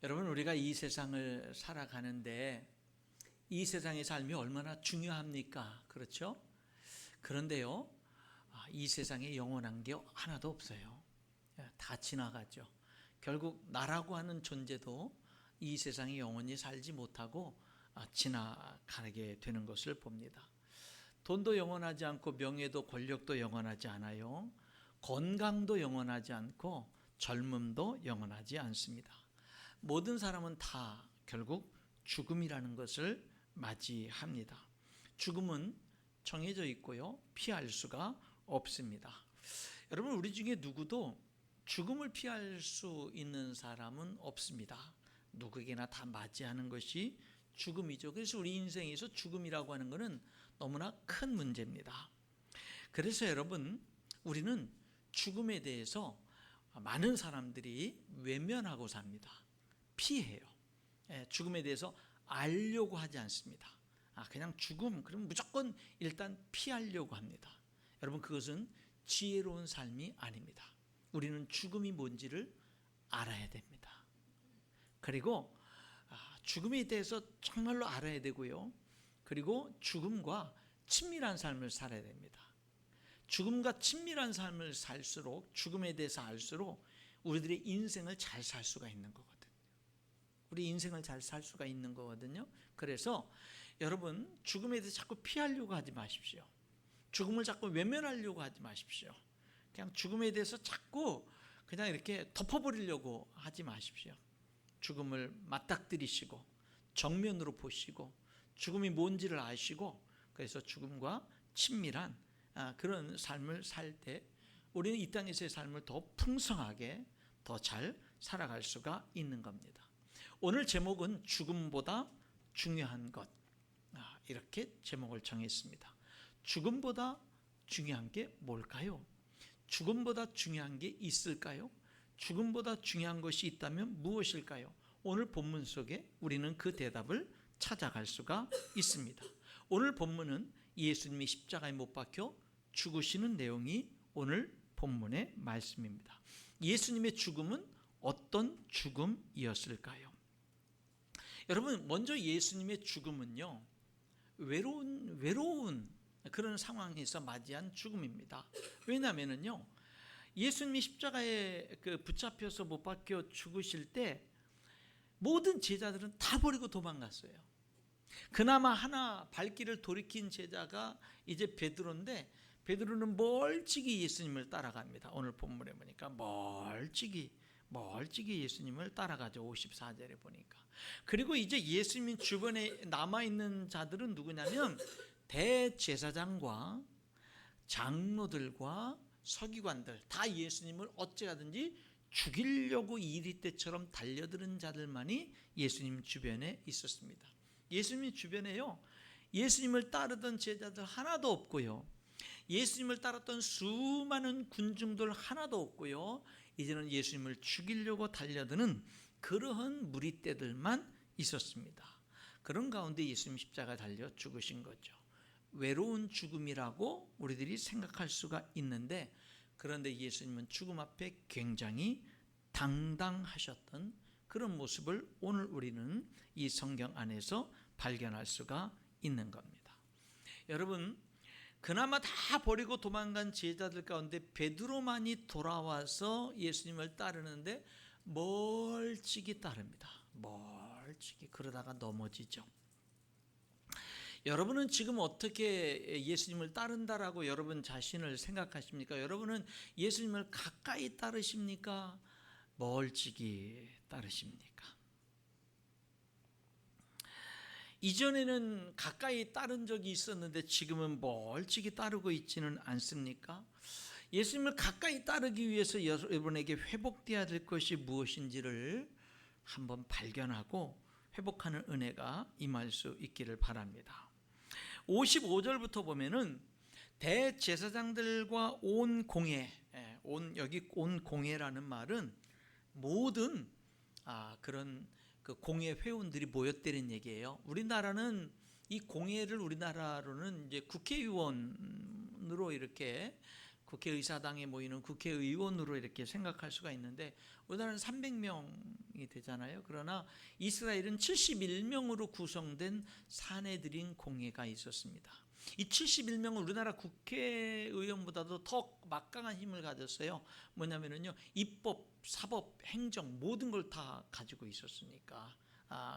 여러분, 우리가 이 세상을 살아가는데 이 세상의 삶이 얼마나 중요합니까? 그렇죠? 그런데요, 이 세상에 영원한 게 하나도 없어요. 다 지나가죠. 결국 나라고 하는 존재도 이 세상에 영원히 살지 못하고 지나가게 되는 것을 봅니다. 돈도 영원하지 않고 명예도 권력도 영원하지 않아요. 건강도 영원하지 않고 젊음도 영원하지 않습니다. 모든 사람은 다 결국 죽음이라는 것을 맞이합니다. 죽음은 정해져 있고요, 피할 수가 없습니다. 여러분, 우리 중에 누구도 죽음을 피할 수 있는 사람은 없습니다. 누구에게나 다 맞이하는 것이 죽음이죠. 그래서 우리 인생에서 죽음이라고 하는 것은 너무나 큰 문제입니다. 그래서 여러분, 우리는 죽음에 대해서 많은 사람들이 외면하고 삽니다. 피해요. 죽음에 대해서 알려고 하지 않습니다. 그냥 죽음, 그럼 무조건 일단 피하려고 합니다. 여러분, 그것은 지혜로운 삶이 아닙니다. 우리는 죽음이 뭔지를 알아야 됩니다. 그리고 죽음에 대해서 정말로 알아야 되고요. 그리고 죽음과 친밀한 삶을 살아야 됩니다. 죽음과 친밀한 삶을 살수록, 죽음에 대해서 알수록 우리들의 인생을 잘 살 수가 있는 거거든요. 우리 인생을 잘 살 수가 있는 거거든요. 그래서 여러분, 죽음에 대해서 자꾸 피하려고 하지 마십시오. 죽음을 자꾸 외면하려고 하지 마십시오. 그냥 죽음에 대해서 자꾸 그냥 이렇게 덮어버리려고 하지 마십시오. 죽음을 맞닥뜨리시고 정면으로 보시고 죽음이 뭔지를 아시고, 그래서 죽음과 친밀한 그런 삶을 살 때 우리는 이 땅에서의 삶을 더 풍성하게 더 잘 살아갈 수가 있는 겁니다. 오늘 제목은 죽음보다 중요한 것, 이렇게 제목을 정했습니다. 죽음보다 중요한 게 뭘까요? 죽음보다 중요한 게 있을까요? 죽음보다 중요한 것이 있다면 무엇일까요? 오늘 본문 속에 우리는 그 대답을 찾아갈 수가 있습니다. 오늘 본문은 예수님이 십자가에 못 박혀 죽으시는 내용이 오늘 본문의 말씀입니다. 예수님의 죽음은 어떤 죽음이었을까요? 여러분, 먼저 예수님의 죽음은요, 외로운 그런 상황에서 맞이한 죽음입니다. 왜냐하면요, 예수님이 십자가에 붙잡혀서 못 박혀 죽으실 때 모든 제자들은 다 버리고 도망갔어요. 그나마 하나 발길을 돌이킨 제자가 이제 베드로인데, 베드로는 멀찍이 예수님을 따라갑니다. 오늘 본문에 보니까 멀찍이 예수님을 따라가죠. 54절에 보니까. 그리고 이제 예수님 주변에 남아있는 자들은 누구냐면 대제사장과 장로들과 서기관들, 다 예수님을 어찌하든지 죽이려고 이리 때처럼 달려드는 자들만이 예수님 주변에 있었습니다. 예수님 주변에요, 예수님을 따르던 제자들 하나도 없고요, 예수님을 따랐던 수많은 군중들 하나도 없고요, 이제는 예수님을 죽이려고 달려드는 그러한 무리떼들만 있었습니다. 그런 가운데 예수님 십자가 달려 죽으신 거죠. 외로운 죽음이라고 우리들이 생각할 수가 있는데, 그런데 예수님은 죽음 앞에 굉장히 당당하셨던 그런 모습을 오늘 우리는 이 성경 안에서 발견할 수가 있는 겁니다. 여러분, 그나마 다 버리고 도망간 제자들 가운데 베드로만이 돌아와서 예수님을 따르는데 멀찍이 따릅니다. 멀찍이. 그러다가 넘어지죠. 여러분은 지금 어떻게 예수님을 따른다라고 여러분 자신을 생각하십니까? 여러분은 예수님을 가까이 따르십니까? 멀찍이 따르십니까? 이전에는 가까이 따른 적이 있었는데 지금은 멀찍이 따르고 있지는 않습니까? 예수님을 가까이 따르기 위해서 여러분에게 회복되어야 될 것이 무엇인지를 한번 발견하고 회복하는 은혜가 임할 수 있기를 바랍니다. 55절부터 보면은 대제사장들과 온 공회, 여기 온 공회라는 말은 모든 그런 그 공회 회원들이 모였다는 얘기예요. 우리나라는 이 공회를 우리나라로는 이제 국회의원으로 이렇게 국회의사당에 모이는 국회의원으로 이렇게 생각할 수가 있는데 우리나라는 300명이 되잖아요. 그러나 이스라엘은 71명으로 구성된 사내들인 공회가 있었습니다. 이 71명은 우리나라 국회의원보다도 더 막강한 힘을 가졌어요. 뭐냐면요, 입법, 사법, 행정 모든 걸 다 가지고 있었으니까.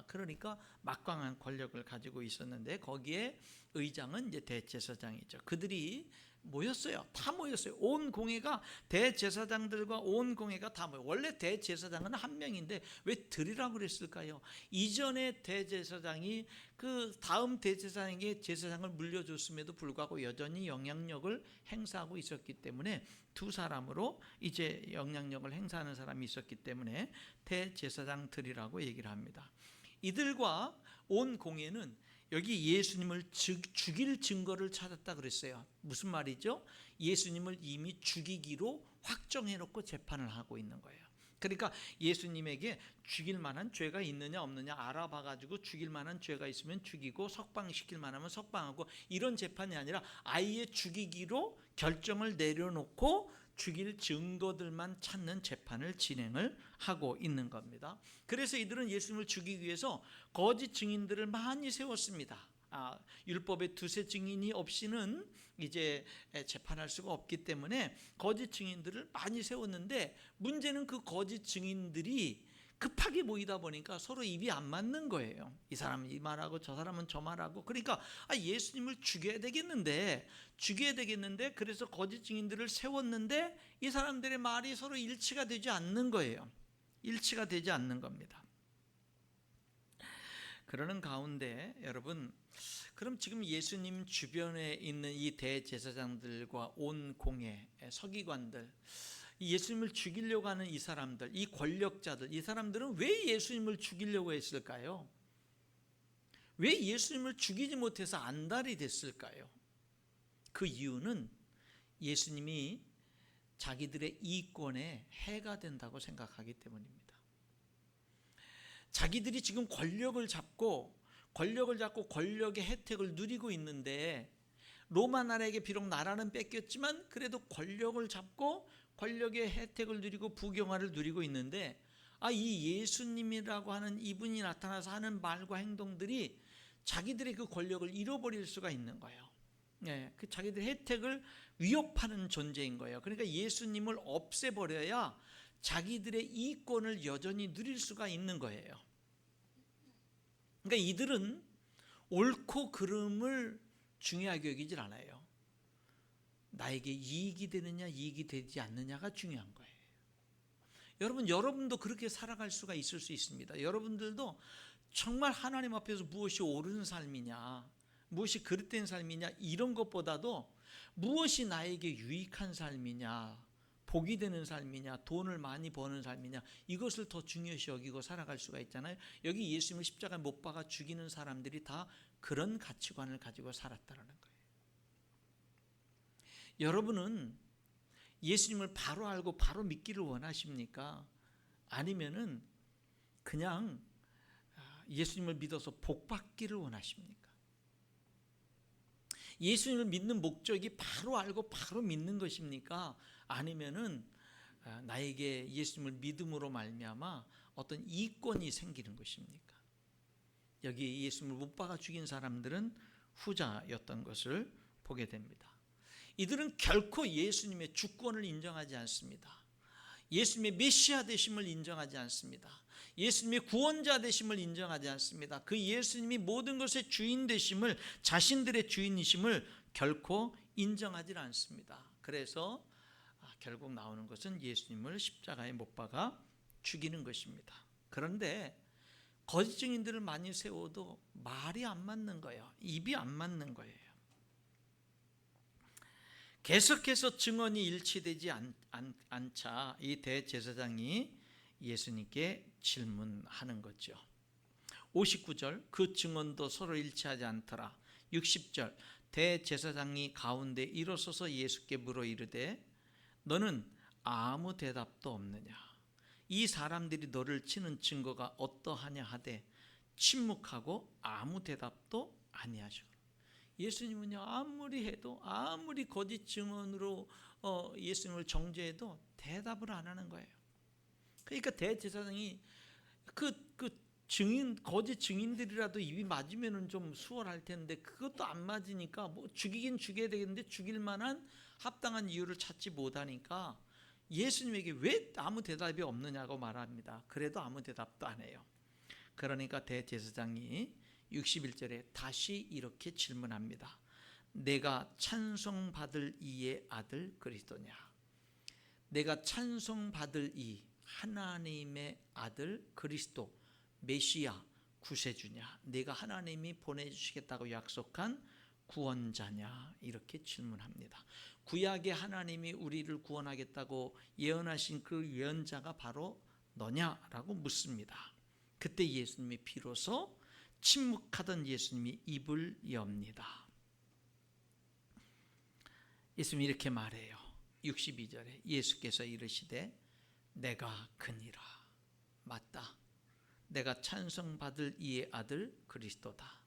그러니까 막강한 권력을 가지고 있었는데 거기에 의장은 이제 대제사장이죠. 그들이 모였어요. 다 모였어요. 온 공회가 대제사장들과 온 공회가 다 모여. 원래 대제사장은 한 명인데 왜 들이라고 그랬을까요? 이전에 대제사장이 그 다음 대제사장에게 제사장을 물려줬음에도 불구하고 여전히 영향력을 행사하고 있었기 때문에 두 사람으로 이제 영향력을 행사하는 사람이 있었기 때문에 대제사장들이라고 얘기를 합니다. 이들과 온 공회는 여기 예수님을 죽일 증거를 찾았다 그랬어요. 무슨 말이죠? 예수님을 이미 죽이기로 확정해 놓고 재판을 하고 있는 거예요. 그러니까 예수님에게 죽일 만한 죄가 있느냐 없느냐 알아봐 가지고 죽일 만한 죄가 있으면 죽이고 석방시킬 만하면 석방하고 이런 재판이 아니라 아예 죽이기로 결정을 내려놓고 죽일 증거들만 찾는 재판을 진행을 하고 있는 겁니다. 그래서 이들은 예수님을 죽이기 위해서 거짓 증인들을 많이 세웠습니다. 율법의 두세 증인이 없이는 이제 재판할 수가 없기 때문에 거짓 증인들을 많이 세웠는데 문제는 그 거짓 증인들이 급하게 모이다 보니까 서로 입이 안 맞는 거예요. 이 사람은 이 말하고 저 사람은 저 말하고. 그러니까 예수님을 죽여야 되겠는데 그래서 거짓 증인들을 세웠는데 이 사람들의 말이 서로 일치가 되지 않는 거예요. 일치가 되지 않는 겁니다. 그러는 가운데 여러분, 그럼 지금 예수님 주변에 있는 이 대제사장들과 온 공회, 서기관들, 예수님을 죽이려고 하는 이 사람들, 이 권력자들, 이 사람들은 왜 예수님을 죽이려고 했을까요? 왜 예수님을 죽이지 못해서 안달이 됐을까요? 그 이유는 예수님이 자기들의 이권에 해가 된다고 생각하기 때문입니다. 자기들이 지금 권력을 잡고 권력의 혜택을 누리고 있는데 로마 나라에게 비록 나라는 뺏겼지만 그래도 권력을 잡고 권력의 혜택을 누리고 부경화를 누리고 있는데 이 예수님이라고 하는 이분이 나타나서 하는 말과 행동들이 자기들의 그 권력을 잃어버릴 수가 있는 거예요. 그 자기들의 혜택을 위협하는 존재인 거예요. 그러니까 예수님을 없애버려야 자기들의 이권을 여전히 누릴 수가 있는 거예요. 그러니까 이들은 옳고 그름을 중요하게 여기질 않아요. 나에게 이익이 되느냐 이익이 되지 않느냐가 중요한 거예요. 여러분도 그렇게 살아갈 수가 있을 수 있습니다. 여러분들도 정말 하나님 앞에서 무엇이 옳은 삶이냐, 무엇이 그릇된 삶이냐 이런 것보다도 무엇이 나에게 유익한 삶이냐, 복이 되는 삶이냐, 돈을 많이 버는 삶이냐 이것을 더 중요시 여기고 살아갈 수가 있잖아요. 여기 예수님을 십자가에 못 박아 죽이는 사람들이 다 그런 가치관을 가지고 살았다는 거예요. 여러분은 예수님을 바로 알고 바로 믿기를 원하십니까? 아니면은 그냥 예수님을 믿어서 복 받기를 원하십니까? 예수님을 믿는 목적이 바로 알고 바로 믿는 것입니까? 아니면은 나에게 예수님을 믿음으로 말미암아 어떤 이권이 생기는 것입니까? 여기 예수님을 못 박아 죽인 사람들은 후자였던 것을 보게 됩니다. 이들은 결코 예수님의 주권을 인정하지 않습니다. 예수님의 메시아 되심을 인정하지 않습니다. 예수님의 구원자 되심을 인정하지 않습니다. 그 예수님이 모든 것의 주인 되심을, 자신들의 주인이심을 결코 인정하지 않습니다. 그래서 결국 나오는 것은 예수님을 십자가에 못 박아 죽이는 것입니다. 그런데 거짓 증인들을 많이 세워도 말이 안 맞는 거예요. 입이 안 맞는 거예요. 계속해서 증언이 일치되지 않자 이 대제사장이 예수님께 질문하는 거죠. 59절 그 증언도 서로 일치하지 않더라. 60절 대제사장이 가운데 일어서서 예수께 물어 이르되 너는 아무 대답도 없느냐. 이 사람들이 너를 치는 증거가 어떠하냐 하되 침묵하고 아무 대답도 아니하시고. 예수님은요 아무리 해도 아무리 거짓 증언으로 예수님을 정죄해도 대답을 안 하는 거예요. 그러니까 대제사장이 거짓 증인들이라도 입이 맞으면은 좀 수월할 텐데 그것도 안 맞으니까 뭐 죽이긴 죽여야 되겠는데 죽일 만한 합당한 이유를 찾지 못하니까 예수님에게 왜 아무 대답이 없느냐고 말합니다. 그래도 아무 대답도 안 해요. 그러니까 대제사장이 61절에 다시 이렇게 질문합니다. 내가 찬송받을 이의 아들 그리스도냐? 내가 찬송받을 이 하나님의 아들 그리스도 메시아 구세주냐? 내가 하나님이 보내주시겠다고 약속한 구원자냐? 이렇게 질문합니다. 구약의 하나님이 우리를 구원하겠다고 예언하신 그 예언자가 바로 너냐라고 묻습니다. 그때 예수님이 비로소 침묵하던 예수님이 입을 엽니다. 예수님이 이렇게 말해요. 62절에 예수께서 이르시되 내가 그니라. 맞다. 내가 찬송받을 이의 아들 그리스도다.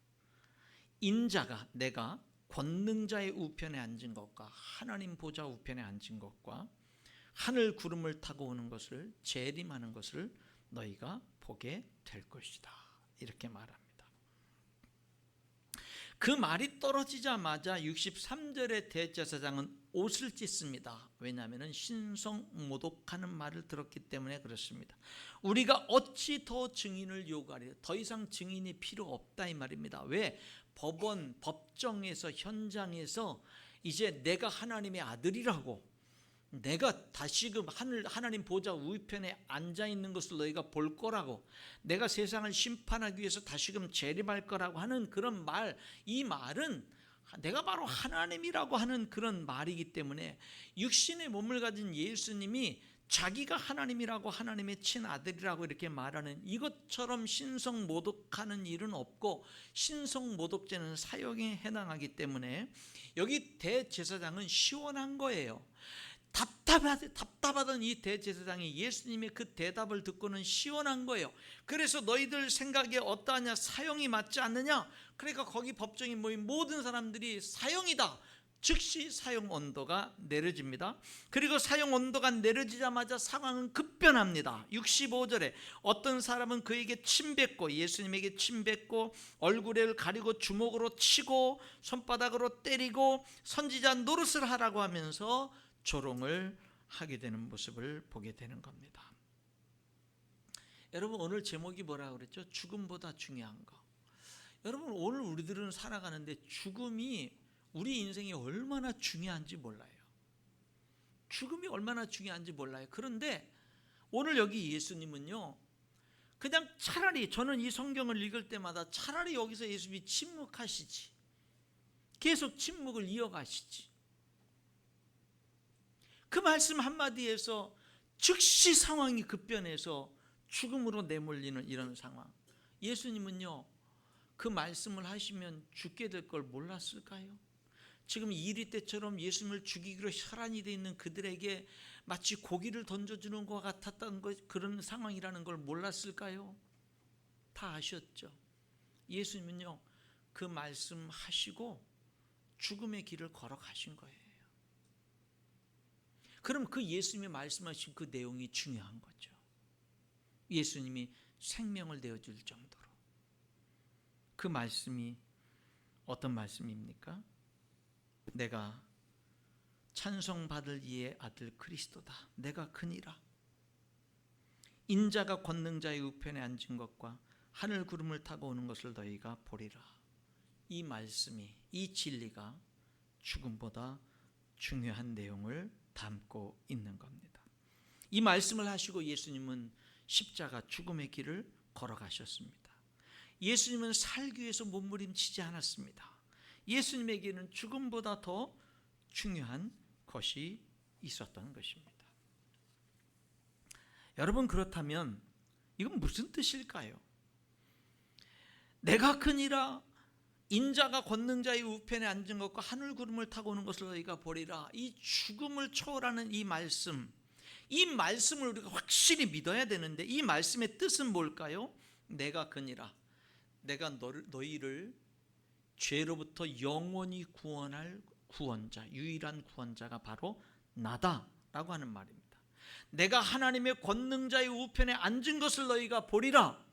인자가 내가 권능자의 우편에 앉은 것과 하나님 보좌 우편에 앉은 것과 하늘 구름을 타고 오는 것을 재림하는 것을 너희가 보게 될 것이다. 이렇게 말합니다. 그 말이 떨어지자마자 63절의 대제사장은 옷을 찢습니다. 왜냐하면 신성모독하는 말을 들었기 때문에 그렇습니다. 우리가 어찌 더 증인을 요구하리요? 더 이상 증인이 필요 없다 이 말입니다. 왜? 법정에서 현장에서 이제 내가 하나님의 아들이라고 내가 다시금 하나님 보좌 우편에 앉아있는 것을 너희가 볼 거라고 내가 세상을 심판하기 위해서 다시금 재림할 거라고 하는 그런 말, 이 말은 내가 바로 하나님이라고 하는 그런 말이기 때문에 육신의 몸을 가진 예수님이 자기가 하나님이라고 하나님의 친아들이라고 이렇게 말하는 이것처럼 신성모독하는 일은 없고 신성모독죄는 사형에 해당하기 때문에 여기 대제사장은 시원한 거예요. 답답하던 이 대제사장이 예수님의 그 대답을 듣고는 시원한 거예요. 그래서 너희들 생각에 어떠하냐? 사형이 맞지 않느냐? 그러니까 거기 법정에 모인 모든 사람들이 사형이다. 즉시 사형 언도가 내려집니다. 그리고 사형 언도가 내려지자마자 상황은 급변합니다. 65절에 어떤 사람은 그에게 침뱉고 예수님에게 침뱉고 얼굴을 가리고 주먹으로 치고 손바닥으로 때리고 선지자 노릇을 하라고 하면서 조롱을 하게 되는 모습을 보게 되는 겁니다. 여러분 오늘 제목이 뭐라고 그랬죠? 죽음보다 중요한 거. 여러분 오늘 우리들은 살아가는데 죽음이 우리 인생에 얼마나 중요한지 몰라요. 죽음이 얼마나 중요한지 몰라요. 그런데 오늘 여기 예수님은요, 그냥 차라리 저는 이 성경을 읽을 때마다 차라리 여기서 예수님이 침묵하시지, 계속 침묵을 이어가시지. 그 말씀 한마디에서 즉시 상황이 급변해서 죽음으로 내몰리는 이런 상황. 예수님은요, 그 말씀을 하시면 죽게 될 걸 몰랐을까요? 지금 이리 때처럼 예수님을 죽이기로 혈안이 되어 있는 그들에게 마치 고기를 던져주는 것 같았던 그런 상황이라는 걸 몰랐을까요? 다 아셨죠. 예수님은요, 그 말씀하시고 죽음의 길을 걸어가신 거예요. 그럼 그 예수님이 말씀하신 그 내용이 중요한 거죠. 예수님이 생명을 내어줄 정도로. 그 말씀이 어떤 말씀입니까? 내가 찬송받을 이의 아들 그리스도다. 내가 그니라. 인자가 권능자의 우편에 앉은 것과 하늘 구름을 타고 오는 것을 너희가 보리라. 이 말씀이, 이 진리가 죽음보다 중요한 내용을 담고 있는 겁니다. 이 말씀을 하시고 예수님은 십자가 죽음의 길을 걸어가셨습니다. 예수님은 살기 위해서 몸부림치지 않았습니다. 예수님에게는 죽음보다 더 중요한 것이 있었던 것입니다. 여러분, 그렇다면 이건 무슨 뜻일까요? 내가 크니라, 인자가 권능자의 우편에 앉은 것과 하늘 구름을 타고 오는 것을 너희가 보리라. 이 죽음을 초월하는 이 말씀을 우리가 확실히 믿어야 되는데, 이 말씀의 뜻은 뭘까요? 내가 그니라, 내가 너희를 죄로부터 영원히 구원할 구원자, 유일한 구원자가 바로 나다라고 하는 말입니다. 내가 하나님의 권능자의 우편에 앉은 것을 너희가 보리라.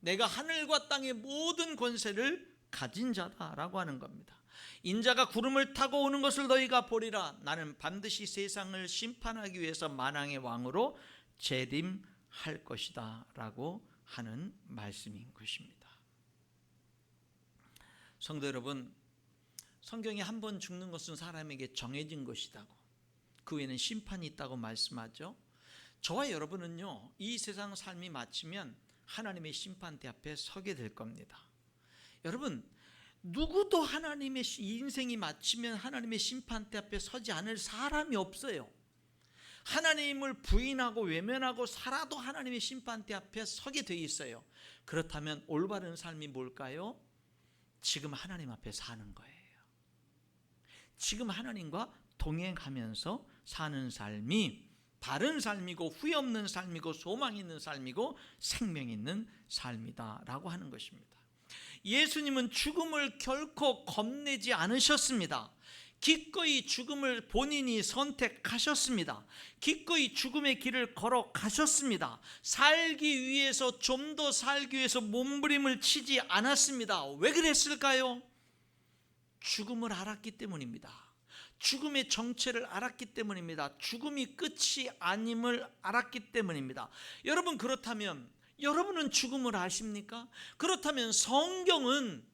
내가 하늘과 땅의 모든 권세를 가진 자다라고 하는 겁니다. 인자가 구름을 타고 오는 것을 너희가 보리라. 나는 반드시 세상을 심판하기 위해서 만왕의 왕으로 재림할 것이다 라고 하는 말씀인 것입니다. 성도 여러분, 성경에 한 번 죽는 것은 사람에게 정해진 것이라고, 그 외에는 심판이 있다고 말씀하죠. 저와 여러분은요, 이 세상 삶이 마치면 하나님의 심판대 앞에 서게 될 겁니다. 여러분, 누구도 하나님의 인생이 마치면 하나님의 심판대 앞에 서지 않을 사람이 없어요. 하나님을 부인하고 외면하고 살아도 하나님의 심판대 앞에 서게 돼 있어요. 그렇다면 올바른 삶이 뭘까요? 지금 하나님 앞에 사는 거예요. 지금 하나님과 동행하면서 사는 삶이 바른 삶이고 후회 없는 삶이고 소망 있는 삶이고 생명 있는 삶이다라고 하는 것입니다. 예수님은 죽음을 결코 겁내지 않으셨습니다. 기꺼이 죽음을 본인이 선택하셨습니다. 기꺼이 죽음의 길을 걸어가셨습니다. 살기 위해서, 좀 더 살기 위해서 몸부림을 치지 않았습니다. 왜 그랬을까요? 죽음을 알았기 때문입니다. 죽음의 정체를 알았기 때문입니다. 죽음이 끝이 아님을 알았기 때문입니다. 여러분, 그렇다면 여러분은 죽음을 아십니까? 그렇다면 성경은,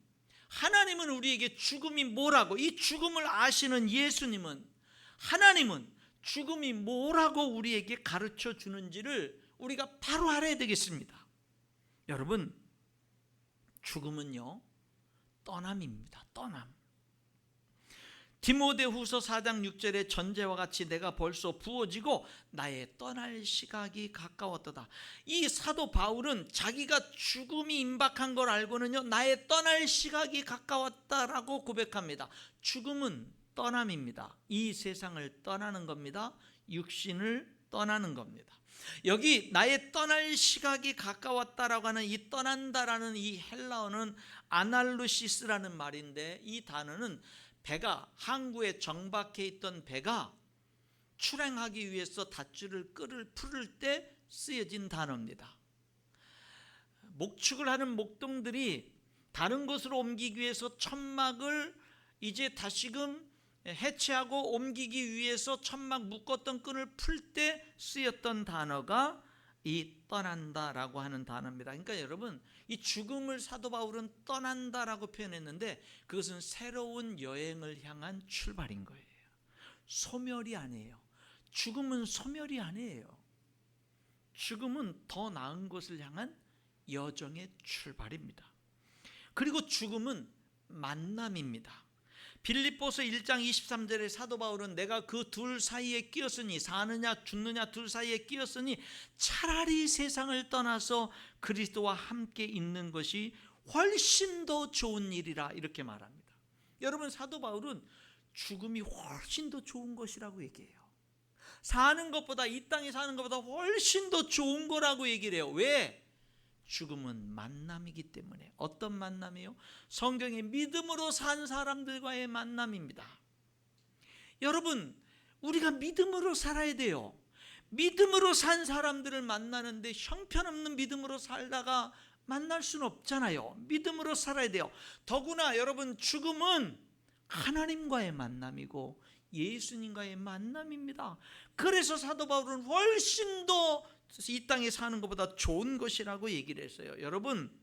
하나님은 우리에게 죽음이 뭐라고, 이 죽음을 아시는 예수님은, 하나님은 죽음이 뭐라고 우리에게 가르쳐 주는지를 우리가 바로 알아야 되겠습니다. 여러분, 죽음은요, 떠남입니다. 떠남. 디모데후서 4장 6절에 전제와 같이 내가 벌써 부어지고 나의 떠날 시각이 가까웠도다. 이 사도 바울은 자기가 죽음이 임박한 걸 알고는요, 나의 떠날 시각이 가까웠다라고 고백합니다. 죽음은 떠남입니다. 이 세상을 떠나는 겁니다. 육신을 떠나는 겁니다. 여기 나의 떠날 시각이 가까웠다라고 하는 이 떠난다라는 이 헬라어는 아날루시스라는 말인데, 이 단어는 배가, 항구에 정박해 있던 배가 출항하기 위해서 닷줄을 풀을 때 쓰여진 단어입니다. 목축을 하는 목동들이 다른 곳으로 옮기기 위해서 천막을 이제 다시금 해체하고 옮기기 위해서 천막 묶었던 끈을 풀 때 쓰였던 단어가 이 떠난다라고 하는 단어입니다. 그러니까 여러분, 이 죽음을 사도 바울은 떠난다라고 표현했는데 그것은 새로운 여행을 향한 출발인 거예요. 소멸이 아니에요. 죽음은 소멸이 아니에요. 죽음은 더 나은 곳을 향한 여정의 출발입니다. 그리고 죽음은 만남입니다. 빌립보서 1장 23절에 사도 바울은 내가 그 둘 사이에 끼었으니, 사느냐 죽느냐 둘 사이에 끼었으니 차라리 세상을 떠나서 그리스도와 함께 있는 것이 훨씬 더 좋은 일이라, 이렇게 말합니다. 여러분, 사도 바울은 죽음이 훨씬 더 좋은 것이라고 얘기해요. 사는 것보다, 이 땅에 사는 것보다 훨씬 더 좋은 거라고 얘기를 해요. 왜? 죽음은 만남이기 때문에. 어떤 만남이요? 성경의 믿음으로 산 사람들과의 만남입니다. 여러분, 우리가 믿음으로 살아야 돼요. 믿음으로 산 사람들을 만나는데 형편없는 믿음으로 살다가 만날 수는 없잖아요. 믿음으로 살아야 돼요. 더구나 여러분, 죽음은 하나님과의 만남이고 예수님과의 만남입니다. 그래서 사도 바울은 훨씬 더 이 땅에 사는 것보다 좋은 것이라고 얘기를 했어요. 여러분,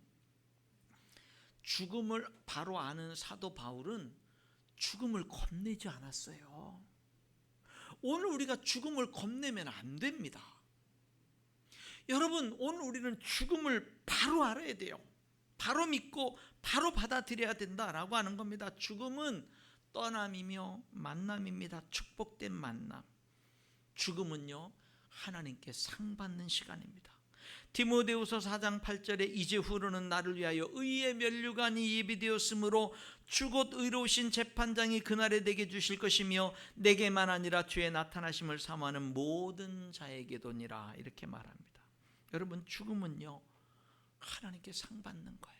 죽음을 바로 아는 사도 바울은 죽음을 겁내지 않았어요. 오늘 우리가 죽음을 겁내면 안 됩니다. 여러분, 오늘 우리는 죽음을 바로 알아야 돼요. 바로 믿고 바로 받아들여야 된다라고 하는 겁니다. 죽음은 떠남이며 만남입니다. 축복된 만남. 죽음은요, 하나님께 상 받는 시간입니다. 디모데후서 4장 8절에 이제 후로는 나를 위하여 의의 면류관이 예비되었으므로 주곧 의로우신 재판장이 그날에 내게 주실 것이며 내게만 아니라 주의 나타나심을 사모하는 모든 자에게도니라, 이렇게 말합니다. 여러분, 죽음은요, 하나님께 상 받는 거예요.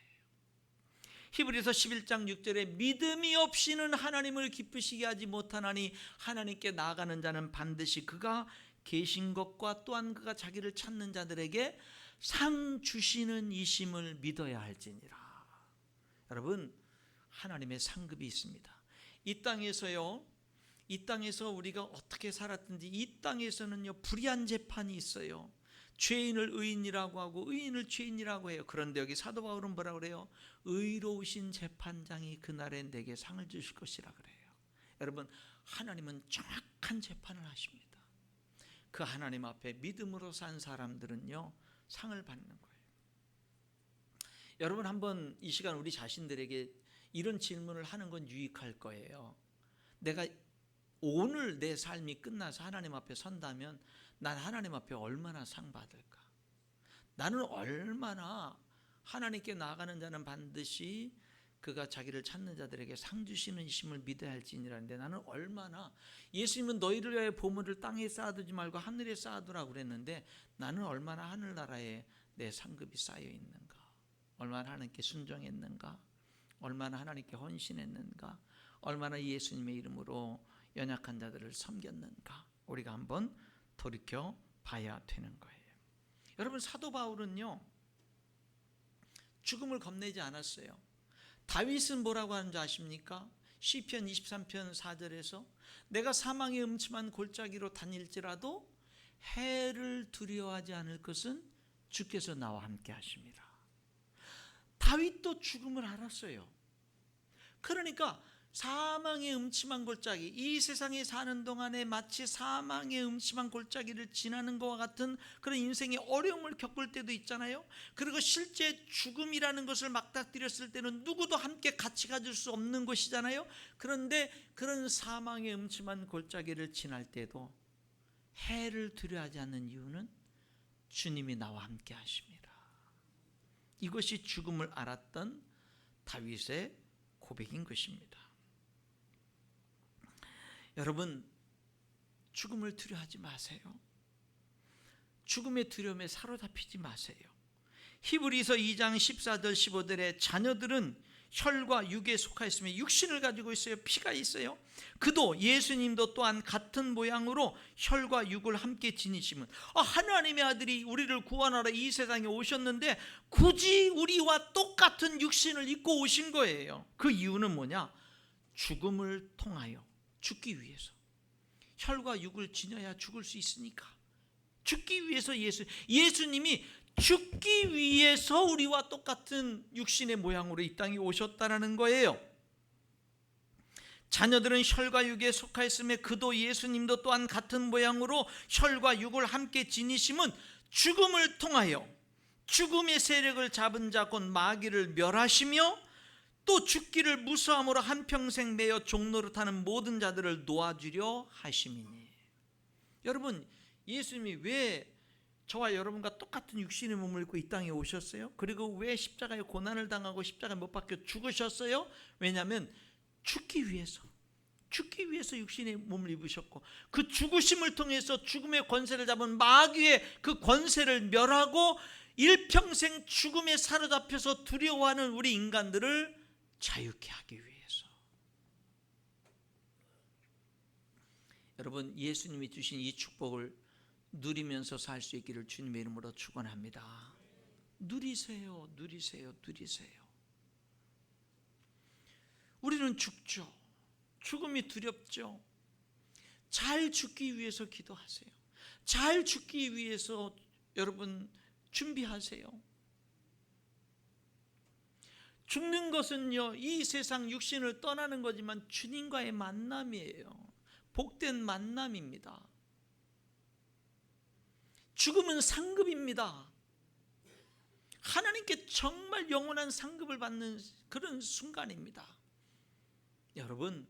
히브리서 11장 6절에 믿음이 없이는 하나님을 기쁘시게 하지 못하나니 하나님께 나아가는 자는 반드시 그가 계신 것과 또한 그가 자기를 찾는 자들에게 상 주시는 이심을 믿어야 할지니라. 여러분, 하나님의 상급이 있습니다. 이 땅에서요, 이 땅에서 우리가 어떻게 살았든지 이 땅에서는요, 불의한 재판이 있어요. 죄인을 의인이라고 하고 의인을 죄인이라고 해요. 그런데 여기 사도 바울은 뭐라고 그래요? 의로우신 재판장이 그날에 내게 상을 주실 것이라 그래요. 여러분, 하나님은 정확한 재판을 하십니다. 그 하나님 앞에 믿음으로 산 사람들은요, 상을 받는 거예요. 여러분, 한번 이 시간 우리 자신들에게 이런 질문을 하는 건 유익할 거예요. 내가 오늘 내 삶이 끝나서 하나님 앞에 선다면 난 하나님 앞에 얼마나 상 받을까? 나는 얼마나, 하나님께 나아가는 자는 반드시 그가 자기를 찾는 자들에게 상 주시는 이심을 믿어야 할지니라는데, 나는 얼마나, 예수님은 너희를 위하여 보물을 땅에 쌓아두지 말고 하늘에 쌓아두라고 그랬는데 나는 얼마나 하늘나라에 내 상급이 쌓여 있는가? 얼마나 하나님께 순종했는가? 얼마나 하나님께 헌신했는가? 얼마나 예수님의 이름으로 연약한 자들을 섬겼는가? 우리가 한번 돌이켜 봐야 되는 거예요. 여러분, 사도 바울은요, 죽음을 겁내지 않았어요. 다윗은 뭐라고 하는지 아십니까? 시편 23편 4절에서 내가 사망의 음침한 골짜기로 다닐지라도 해를 두려워하지 않을 것은 주께서 나와 함께 하십니다. 다윗도 죽음을 알았어요. 그러니까 사망의 음침한 골짜기, 이 세상에 사는 동안에 마치 사망의 음침한 골짜기를 지나는 것과 같은 그런 인생의 어려움을 겪을 때도 있잖아요. 그리고 실제 죽음이라는 것을 맞닥뜨렸을 때는 누구도 함께 같이 가질 수 없는 것이잖아요. 그런데 그런 사망의 음침한 골짜기를 지날 때도 해를 두려워하지 않는 이유는 주님이 나와 함께 하십니다. 이것이 죽음을 알았던 다윗의 고백인 것입니다. 여러분, 죽음을 두려워하지 마세요. 죽음의 두려움에 사로잡히지 마세요. 히브리서 2장 14절 15절에 자녀들은 혈과 육에 속하였으며 육신을 가지고 있어요. 피가 있어요. 그도 예수님도 또한 같은 모양으로 혈과 육을 함께 지니심은, 하나님의 아들이 우리를 구원하러 이 세상에 오셨는데 굳이 우리와 똑같은 육신을 입고 오신 거예요. 그 이유는 뭐냐? 죽음을 통하여 죽기 위해서. 혈과 육을 지녀야 죽을 수 있으니까. 죽기 위해서 예수님이 죽기 위해서 우리와 똑같은 육신의 모양으로 이 땅에 오셨다라는 거예요. 자녀들은 혈과 육에 속하였으며 그도 예수님도 또한 같은 모양으로 혈과 육을 함께 지니심은 죽음을 통하여 죽음의 세력을 잡은 자 곧 마귀를 멸하시며 또 죽기를 무수함으로 한평생 매여 종노릇하는 모든 자들을 놓아주려 하심이니. 여러분, 예수님이 왜 저와 여러분과 똑같은 육신의 몸을 입고 이 땅에 오셨어요? 그리고 왜 십자가에 고난을 당하고 십자가에 못 박혀 죽으셨어요? 왜냐하면 죽기 위해서 육신의 몸을 입으셨고, 그 죽으심을 통해서 죽음의 권세를 잡은 마귀의 그 권세를 멸하고 일평생 죽음에 사로잡혀서 두려워하는 우리 인간들을 자유케 하기 위해서. 여러분, 예수님이 주신 이 축복을 누리면서 살 수 있기를 주님의 이름으로 축원합니다. 누리세요. 우리는 죽죠. 죽음이 두렵죠. 잘 죽기 위해서 기도하세요. 잘 죽기 위해서 여러분 준비하세요. 죽는 것은요, 이 세상 육신을 떠나는 거지만 주님과의 만남이에요. 복된 만남입니다. 죽음은 상급입니다. 하나님께 정말 영원한 상급을 받는 그런 순간입니다. 여러분,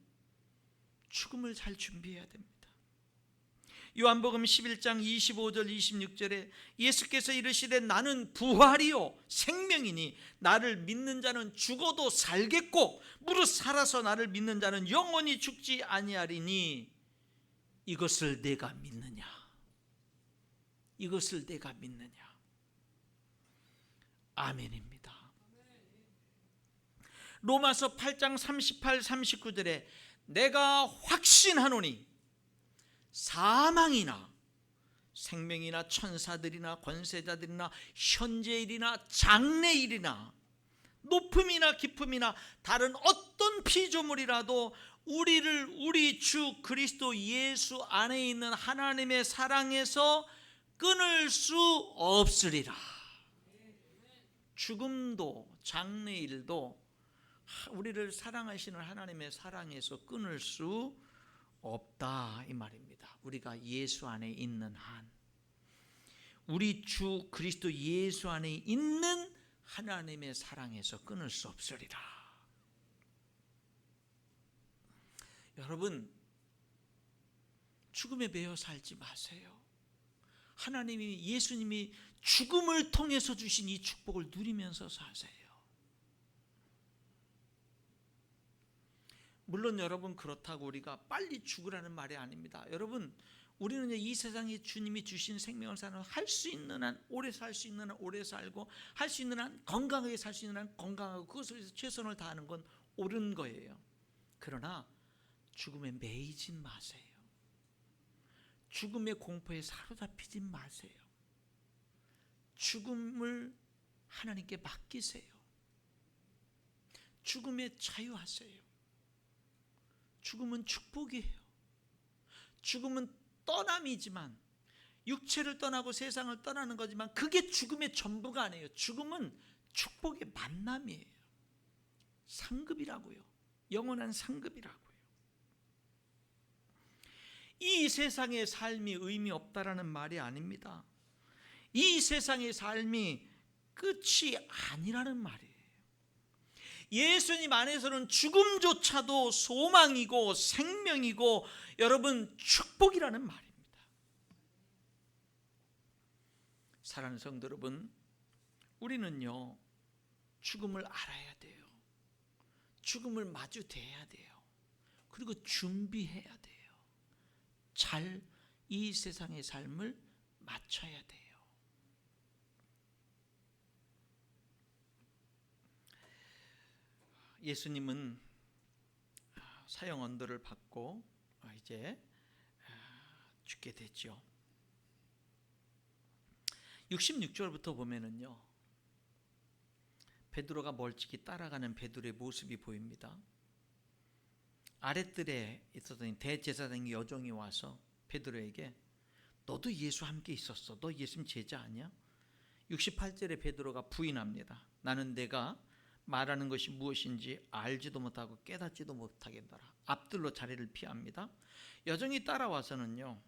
죽음을 잘 준비해야 됩니다. 요한복음 11장 25절 26절에 예수께서 이르시되 나는 부활이요 생명이니 나를 믿는 자는 죽어도 살겠고 무릇 살아서 나를 믿는 자는 영원히 죽지 아니하리니 이것을 내가 믿느냐? 이것을 내가 믿느냐? 아멘입니다. 로마서 8장 38, 39절에 내가 확신하노니 사망이나 생명이나 천사들이나 권세자들이나 현재일이나 장래일이나 높음이나 깊음이나 다른 어떤 피조물이라도 우리를 우리 주 그리스도 예수 안에 있는 하나님의 사랑에서 끊을 수 없으리라. 죽음도 장래일도 우리를 사랑하시는 하나님의 사랑에서 끊을 수 없다 이 말입니다. 우리가 예수 안에 있는 한, 우리 주 그리스도 예수 안에 있는 하나님의 사랑에서 끊을 수 없으리라. 여러분, 죽음에 매여 살지 마세요. 하나님이, 예수님이 죽음을 통해서 주신 이 축복을 누리면서 사세요. 물론 여러분, 그렇다고 우리가 빨리 죽으라는 말이 아닙니다. 여러분, 우리는 이 세상에 주님이 주신 생명을 사는 할 수 있는 한 오래 살 수 있는 한 오래 살고, 할 수 있는 한 건강하게 살 수 있는 한 건강하고, 그것을 위해서 최선을 다하는 건 옳은 거예요. 그러나 죽음에 매이지 마세요. 죽음의 공포에 사로잡히지 마세요. 죽음을 하나님께 맡기세요. 죽음에 자유하세요. 죽음은 축복이에요. 죽음은 떠남이지만, 육체를 떠나고 세상을 떠나는 거지만 그게 죽음의 전부가 아니에요. 죽음은 축복의 만남이에요. 상급이라고요. 영원한 상급이라고요. 이 세상의 삶이 의미 없다라는 말이 아닙니다. 이 세상의 삶이 끝이 아니라는 말이에요. 예수님 안에서는 죽음조차도 소망이고 생명이고 여러분 축복이라는 말입니다. 사랑하는 성도 여러분, 우리는요 죽음을 알아야 돼요. 죽음을 마주 대해야 돼요. 그리고 준비해야 돼요. 잘 이 세상의 삶을 맞춰야 돼요. 예수님은 사형 언도를 받고 이제 죽게 됐죠. 66절부터 보면은요, 베드로가 멀찍이 따라가는 베드로의 모습이 보입니다. 아랫뜰에 있었던 대제사장의 여종이 와서 베드로에게 너도 예수 함께 있었어. 너 예수님 제자 아니야? 68절에 베드로가 부인합니다. 나는 내가 말하는 것이 무엇인지 알지도 못하고 깨닫지도 못하겠노라. 앞들로 자리를 피합니다. 여종이 따라와서는요,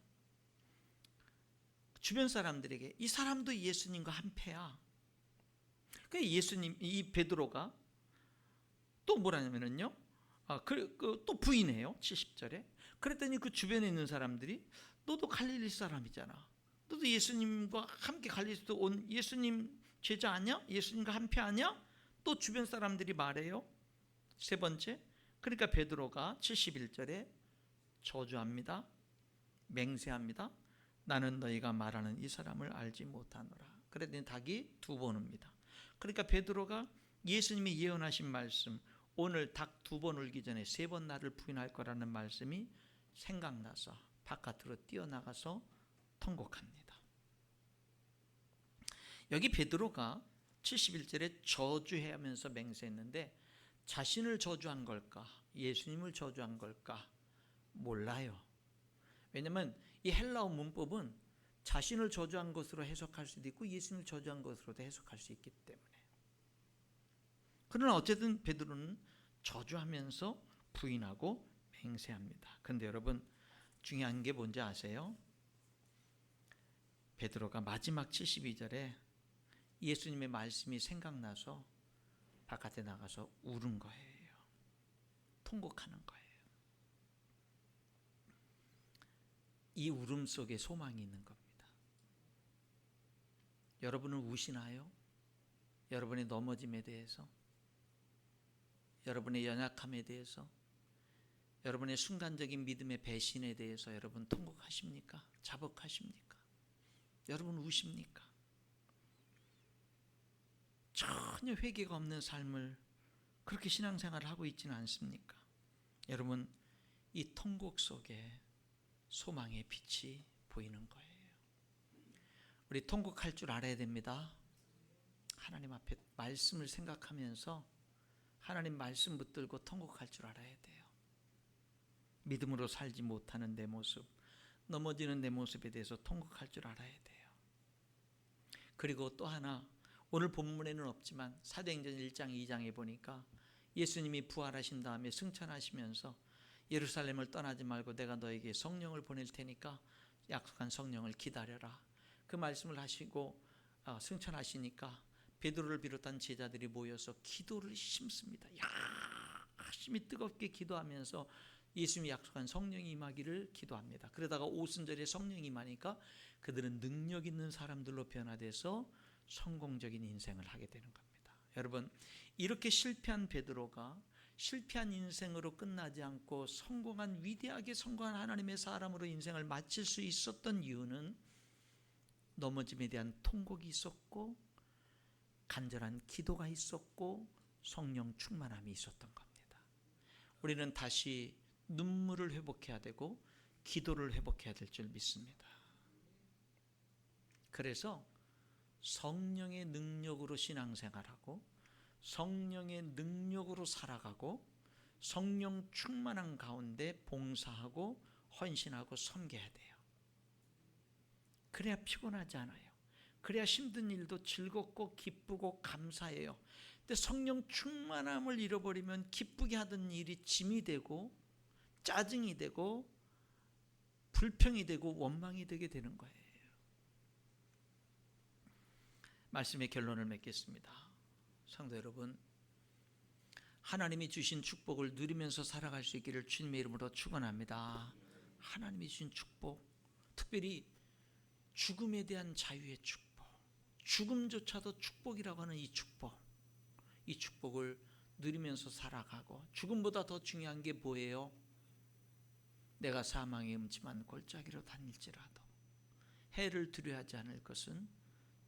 주변 사람들에게 이 사람도 예수님과 한패야. 그러니까 예수님, 이 베드로가 또 뭐라냐면요, 또 부인해요. 70절에. 그랬더니 그 주변에 있는 사람들이 너도 갈릴리 사람이잖아. 너도 예수님과 함께 갈릴리에서 온 예수님 제자 아니야? 예수님과 한패 아니야? 또 주변 사람들이 말해요. 세 번째, 그러니까 베드로가 71절에 저주합니다. 맹세합니다. 나는 너희가 말하는 이 사람을 알지 못하노라. 그랬더니 닭이 두 번 옵니다. 그러니까 베드로가 예수님이 예언하신 말씀, 오늘 닭 두 번 울기 전에 세 번 나를 부인할 거라는 말씀이 생각나서 바깥으로 뛰어나가서 통곡합니다. 여기 베드로가 71절에 저주하면서 맹세했는데 자신을 저주한 걸까? 예수님을 저주한 걸까? 몰라요. 왜냐하면 이 헬라어 문법은 자신을 저주한 것으로 해석할 수도 있고 예수님을 저주한 것으로도 해석할 수 있기 때문에. 그러나 어쨌든 베드로는 저주하면서 부인하고 맹세합니다. 그런데 여러분, 중요한 게 뭔지 아세요? 베드로가 마지막 72절에 예수님의 말씀이 생각나서 바깥에 나가서 울은 거예요. 통곡하는 거예요. 이 울음 속에 소망이 있는 겁니다. 여러분은 우시나요? 여러분의 넘어짐에 대해서, 여러분의 연약함에 대해서, 여러분의 순간적인 믿음의 배신에 대해서 여러분 통곡하십니까? 자복하십니까? 여러분 우십니까? 전혀 회개가 없는 삶을 그렇게 신앙생활을 하고 있지는 않습니까? 여러분, 이 통곡 속에 소망의 빛이 보이는 거예요. 우리 통곡할 줄 알아야 됩니다. 하나님 앞에 말씀을 생각하면서 하나님 말씀 붙들고 통곡할 줄 알아야 돼요. 믿음으로 살지 못하는 내 모습, 넘어지는 내 모습에 대해서 통곡할 줄 알아야 돼요. 그리고 또 하나, 오늘 본문에는 없지만 사도행전 1장 2장에 보니까 예수님이 부활하신 다음에 승천하시면서 예루살렘을 떠나지 말고 내가 너에게 성령을 보낼 테니까 약속한 성령을 기다려라. 그 말씀을 하시고 승천하시니까 베드로를 비롯한 제자들이 모여서 기도를 심습니다. 열심히 뜨겁게 기도하면서 예수님이 약속한 성령이 임하기를 기도합니다. 그러다가 오순절에 성령이 임하니까 그들은 능력 있는 사람들로 변화돼서 성공적인 인생을 하게 되는 겁니다. 여러분, 이렇게 실패한 베드로가 실패한 인생으로 끝나지 않고 성공한, 위대하게 성공한 하나님의 사람으로 인생을 마칠 수 있었던 이유는 넘어짐에 대한 통곡이 있었고 간절한 기도가 있었고 성령 충만함이 있었던 겁니다. 우리는 다시 눈물을 회복해야 되고 기도를 회복해야 될 줄 믿습니다. 그래서 성령의 능력으로 신앙생활하고 성령의 능력으로 살아가고 성령 충만한 가운데 봉사하고 헌신하고 섬겨야 돼요. 그래야 피곤하지 않아요. 그래야 힘든 일도 즐겁고 기쁘고 감사해요. 근데 성령 충만함을 잃어버리면 기쁘게 하던 일이 짐이 되고 짜증이 되고 불평이 되고 원망이 되게 되는 거예요. 말씀의 결론을 맺겠습니다. 성도 여러분, 하나님이 주신 축복을 누리면서 살아갈 수 있기를 주님의 이름으로 축원합니다. 하나님이 주신 축복, 특별히 죽음에 대한 자유의 축복, 죽음조차도 축복이라고 하는 이 축복을 누리면서 살아가고, 죽음보다 더 중요한 게 뭐예요? 내가 사망의 음침한 골짜기로 다닐지라도 해를 두려워하지 않을 것은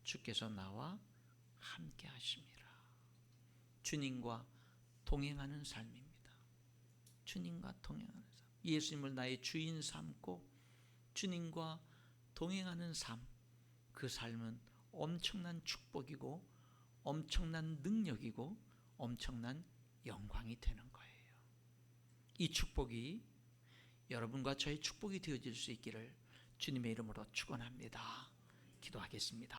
주께서 나와 함께 하심이라. 주님과 동행하는 삶입니다. 주님과 동행하는 삶, 예수님을 나의 주인 삼고 주님과 동행하는 삶, 그 삶은 엄청난 축복이고 엄청난 능력이고 엄청난 영광이 되는 거예요. 이 축복이 여러분과 저의 축복이 되어질 수 있기를 주님의 이름으로 축원합니다. 기도하겠습니다.